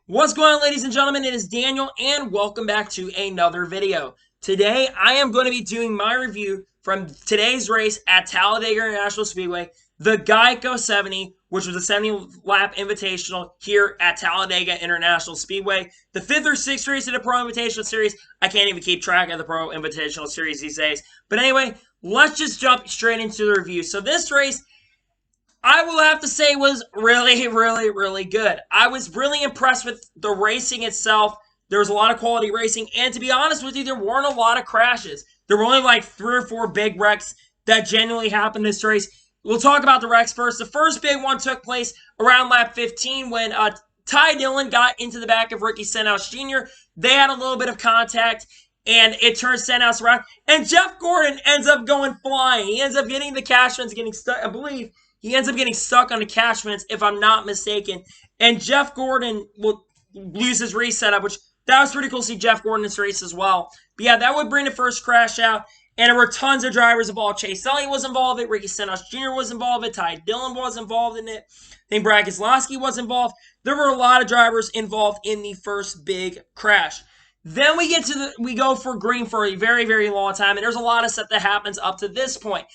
What's going on, ladies and gentlemen? It is Daniel, and welcome back to another video. Today, I am going to be doing my review from today's race at Talladega International Speedway, the Geico 70, which was a 70-lap invitational here at Talladega International Speedway. The fifth or sixth race of the Pro Invitational Series. I can't even keep track of the Pro Invitational Series these days. But anyway, let's just jump straight into the review. So this race, I will have to say, was really good. I was really impressed with the racing itself. There was a lot of quality racing, and to be honest with you, there weren't a lot of crashes. There were only like 3 or 4 big wrecks that genuinely happened this race. We'll talk about the wrecks first. The first big one took place around lap 15 when Ty Dillon got into the back of Ricky Stenhouse Jr. They had a little bit of contact, and it turned Stenhouse around, and Jeff Gordon ends up going flying. He ends up getting the Cashmans, getting stuck, I believe. He ends up getting stuck on the Cashmans, if I'm not mistaken. And Jeff Gordon will lose his race setup, which that was pretty cool to see Jeff Gordon in this race as well. But yeah, that would bring the first crash out. And there were tons of drivers involved. Chase Elliott was involved in it. Ricky Stenhouse Jr. was involved in it. Ty Dillon was involved in it. I think Brad Keselowski was involved. There were a lot of drivers involved in the first big crash. Then we go for green for a very long time, and there's a lot of stuff that happens up to this point.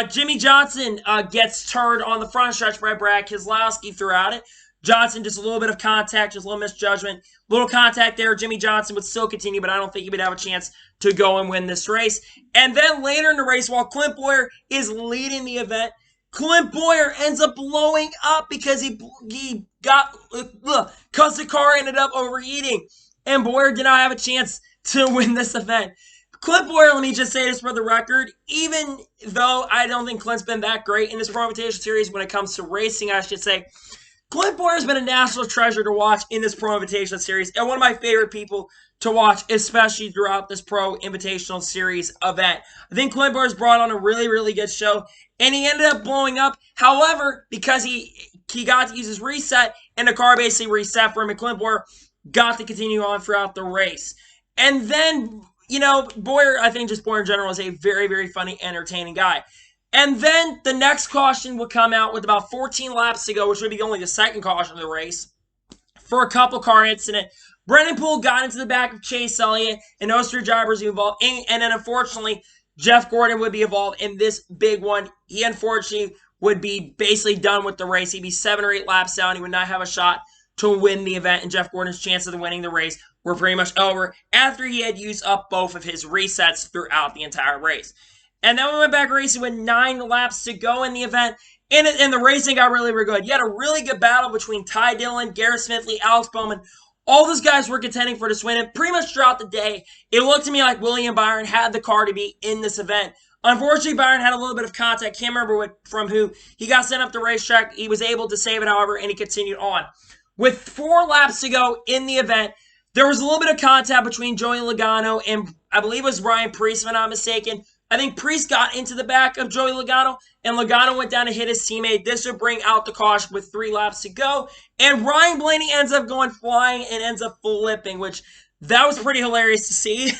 Jimmy Johnson gets turned on the front stretch by Brad Keselowski throughout it. Johnson, just a little bit of contact, just a little misjudgment. Little contact there. Jimmy Johnson would still continue, but I don't think he would have a chance to go and win this race. And then later in the race, while Clint Bowyer is leading the event, Clint Bowyer ends up blowing up because he got, because the car ended up overheating. And Bowyer did not have a chance to win this event. Clint Bowyer, let me just say this for the record, even though I don't think Clint's been that great in this Pro Invitational Series when it comes to racing, I should say, Clint Bowyer's been a national treasure to watch in this Pro Invitational Series and one of my favorite people to watch, especially throughout this Pro Invitational Series event. I think Clint Bowyer's brought on a really good show, and he ended up blowing up. However, because he got to use his reset, and the car basically reset for him, and Clint Bowyer got to continue on throughout the race. And then, Bowyer, I think just Bowyer in general is a very funny, entertaining guy. And then the next caution would come out with about 14 laps to go, which would be only the second caution of the race, for a couple car incident. Brendan Poole got into the back of Chase Elliott, and those 3 drivers were involved. And then, unfortunately, Jeff Gordon would be involved in this big one. He, unfortunately, would be basically done with the race. He'd be 7 or 8 laps down. He would not have a shot to win the event, and Jeff Gordon's chances of winning the race were pretty much over after he had used up both of his resets throughout the entire race. And then we went back racing with 9 laps to go in the event, and the racing got really good. You had a really good battle between Ty Dillon, Garrett Smithley, Alex Bowman. All those guys were contending for this win, and pretty much throughout the day, it looked to me like William Byron had the car to be in this event. Unfortunately, Byron had a little bit of contact. Can't remember from who. He got sent up the racetrack. He was able to save it, however, and he continued on. With 4 laps to go in the event, there was a little bit of contact between Joey Logano and I believe it was Ryan Preece, if I'm not mistaken. I think Preece got into the back of Joey Logano, and Logano went down to hit his teammate. This would bring out the caution with 3 laps to go, and Ryan Blaney ends up going flying and ends up flipping, which that was pretty hilarious to see.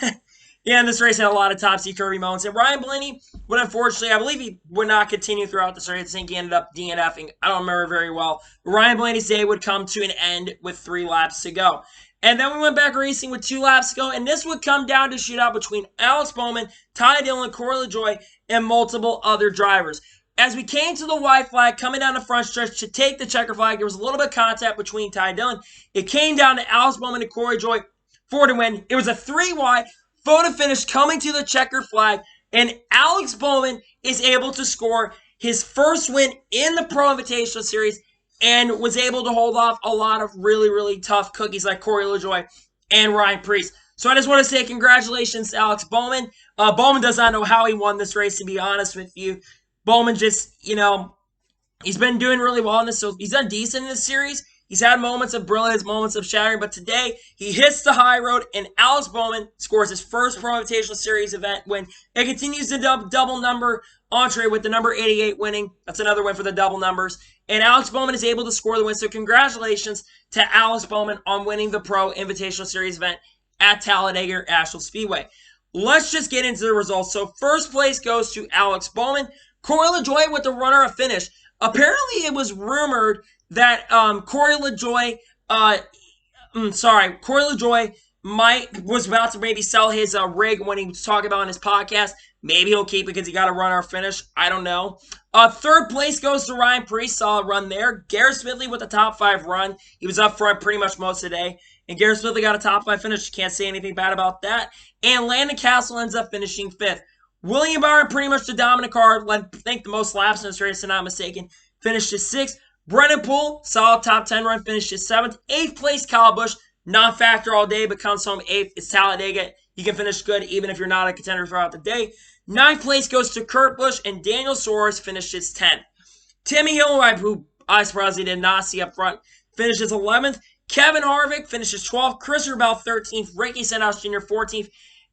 Yeah, and this race had a lot of topsy-turvy moments. And Ryan Blaney would unfortunately, I believe he would not continue throughout this race. I think he ended up DNFing. I don't remember very well. But Ryan Blaney's day would come to an end with 3 laps to go. And then we went back racing with 2 laps to go. And this would come down to shootout between Alex Bowman, Ty Dillon, Corey LaJoie, and multiple other drivers. As we came to the white flag, coming down the front stretch to take the checker flag, there was a little bit of contact between Ty Dillon. It came down to Alex Bowman and Corey LaJoie for the win. It was a 3 wide. Photo finish coming to the checker flag, and Alex Bowman is able to score his first win in the Pro Invitational Series and was able to hold off a lot of really tough cookies like Corey LaJoie and Ryan Preece. So I just want to say congratulations to Alex Bowman. Bowman does not know how he won this race, to be honest with you. Bowman just, he's been doing really well in this, so he's done decent in this series. He's had moments of brilliance, moments of shattering, but today he hits the high road, and Alex Bowman scores his first Pro Invitational Series event win. It continues to double number entree with the number 88 winning. That's another win for the double numbers. And Alex Bowman is able to score the win, so congratulations to Alex Bowman on winning the Pro Invitational Series event at Talladega International Speedway. Let's just get into the results. So first place goes to Alex Bowman. Corey LaJoie with the runner-up finish. Apparently, it was rumored that Corey LaJoie Corey LaJoie was about to maybe sell his rig when he was talking about on his podcast. Maybe he'll keep it because he got to run our finish. I don't know. Third place goes to Ryan Preece. Solid run there. Garrett Smithley with the top 5 run. He was up front pretty much most of the day. And Garrett Smithley got a top 5 finish. Can't say anything bad about that. And Landon Castle ends up finishing 5th. William Byron, pretty much the dominant car, led, I think, the most laps in this race, if I'm not mistaken. Finished his 6th. Brennan Poole, solid top 10 run, finished his 7th. 8th place, Kyle Busch. Non-factor all day, but comes home 8th. It's Talladega. You can finish good even if you're not a contender throughout the day. 9th place goes to Kurt Busch, and Daniel Suarez finished his 10th. Timmy Hill, who I surprisingly did not see up front, finishes 11th. Kevin Harvick finishes 12th. Chris Bell 13th. Ricky Stenhouse Jr. 14th.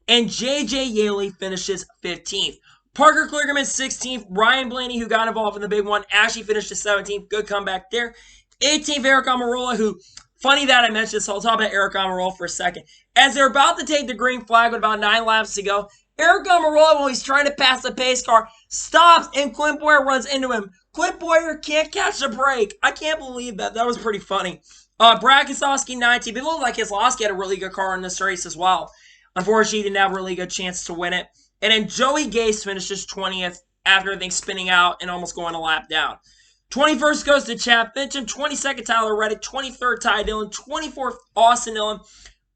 And J.J. Yaley finishes 15th. Parker Kligerman 16th. Ryan Blaney, who got involved in the big one, actually finished his 17th. Good comeback there. 18th, Eric Almirola, who, funny that I mentioned this, so I'll talk about Eric Almirola for a second. As they're about to take the green flag with about 9 laps to go, Eric Almirola, while he's trying to pass the pace car, stops and Clint Bowyer runs into him. Clint Bowyer can't catch a break. I can't believe that. That was pretty funny. Brad Keselowski 19th. It looked like Keselowski had a really good car in this race as well. Unfortunately, he didn't have a really good chance to win it. And then Joey Gase finishes 20th after everything spinning out and almost going a lap down. 21st goes to Chad Fincham. 22nd, Tyler Reddick. 23rd, Ty Dillon. 24th, Austin Dillon.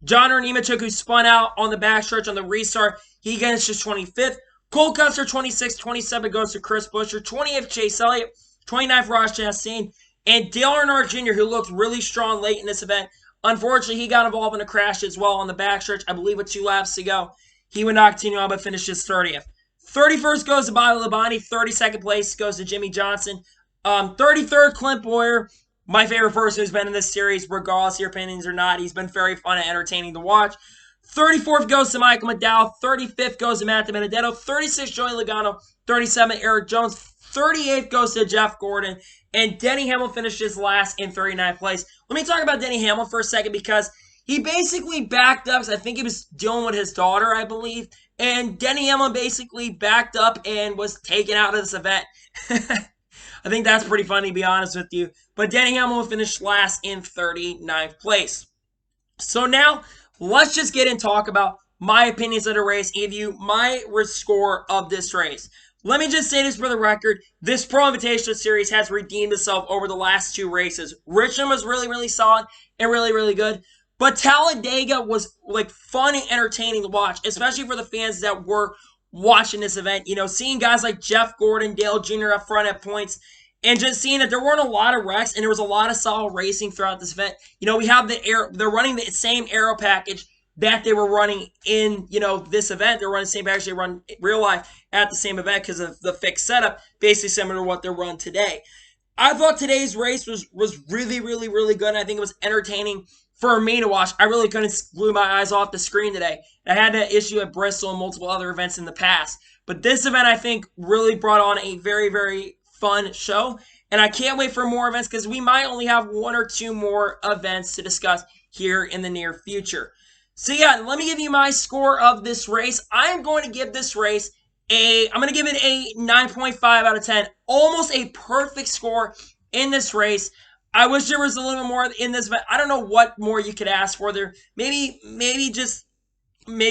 John Nemechuk, who spun out on the backstretch on the restart, he finishes 25th. Cole Custer, 26th. 27th goes to Chris Buescher. 28th, Chase Elliott. 29th, Ross Chastain. And Dale Earnhardt Jr., who looked really strong late in this event. Unfortunately, he got involved in a crash as well on the backstretch, I believe with 2 laps to go. He would not continue on, but finishes 30th. 31st goes to Bobby Labonte. 32nd place goes to Jimmy Johnson. 33rd, Clint Bowyer. My favorite person who's been in this series, regardless of your opinions or not. He's been very fun and entertaining to watch. 34th goes to Michael McDowell. 35th goes to Matt Benedetto. 36th, Joey Logano. 37th, Eric Jones. 38th goes to Jeff Gordon. And Denny Hamlin finishes last in 39th place. Let me talk about Denny Hamlin for a second because he basically backed up. I think he was dealing with his daughter, I believe. And Denny Hamlin basically backed up and was taken out of this event. I think that's pretty funny, to be honest with you. But Denny Hamlin finished last in 39th place. So now, let's just get and talk about my opinions of the race, give you my score of this race. Let me just say this for the record. This Pro Invitational Series has redeemed itself over the last 2 races. Richmond was really, really solid and really, really good. But Talladega was like fun and entertaining to watch, especially for the fans that were watching this event. You know, seeing guys like Jeff Gordon, Dale Jr. up front at points, and just seeing that there weren't a lot of wrecks and there was a lot of solid racing throughout this event. You know, we have they're running the same aero package that they were running in, you know, this event. They're running the same package they run real life at the same event because of the fixed setup, basically similar to what they're run today. I thought today's race was really, really, really good. And I think it was entertaining for me to watch. I really couldn't glue my eyes off the screen today. I had that issue at Bristol and multiple other events in the past. But this event, I think, really brought on a very, very fun show. And I can't wait for more events because we might only have 1 or 2 more events to discuss here in the near future. So yeah, let me give you my score of this race. I am going to give this race I'm going to give it a 9.5 out of 10. Almost a perfect score in this race. I wish there was a little bit more in this event. I don't know what more you could ask for there. Maybe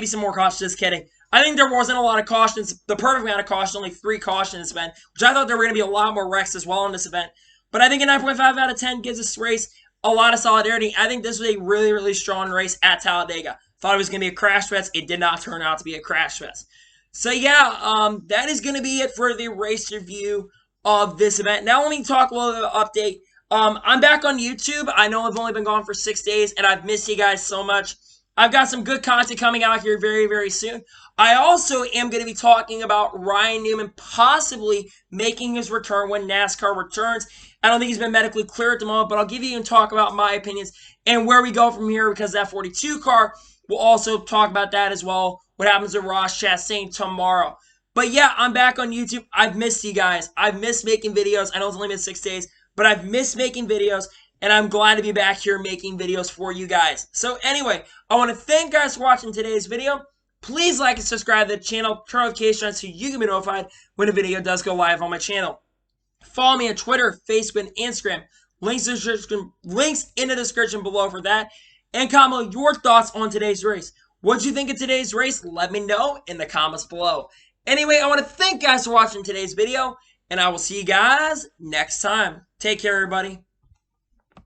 some more cautions. Just kidding. I think there wasn't a lot of cautions. The perfect amount of caution, only 3 cautions in this event, which I thought there were going to be a lot more wrecks as well in this event. But I think a 9.5 out of 10 gives this race a lot of solidarity. I think this was a really, really strong race at Talladega. Thought it was going to be a crash fest. It did not turn out to be a crash fest. So yeah, that is going to be it for the race review of this event. Now let me talk a little bit about update. I'm back on YouTube. I know I've only been gone for 6 days, and I've missed you guys so much. I've got some good content coming out here very, very soon. I also am going to be talking about Ryan Newman possibly making his return when NASCAR returns. I don't think he's been medically cleared at the moment, but I'll give you and talk about my opinions and where we go from here because that 42 car, we'll also talk about that as well. What happens to Ross Chastain tomorrow. But yeah, I'm back on YouTube. I've missed you guys. I've missed making videos. I know it's only been 6 days, but I've missed making videos, and I'm glad to be back here making videos for you guys. So anyway, I want to thank you guys for watching today's video. Please like and subscribe to the channel, turn notifications so you can be notified when a video does go live on my channel. Follow me on Twitter, Facebook, and Instagram. Links in the description below for that. and comment your thoughts on today's race. What'd you think of today's race? Let me know in the comments below. Anyway, I want to thank you guys for watching today's video, and I will see you guys next time. Take care, everybody.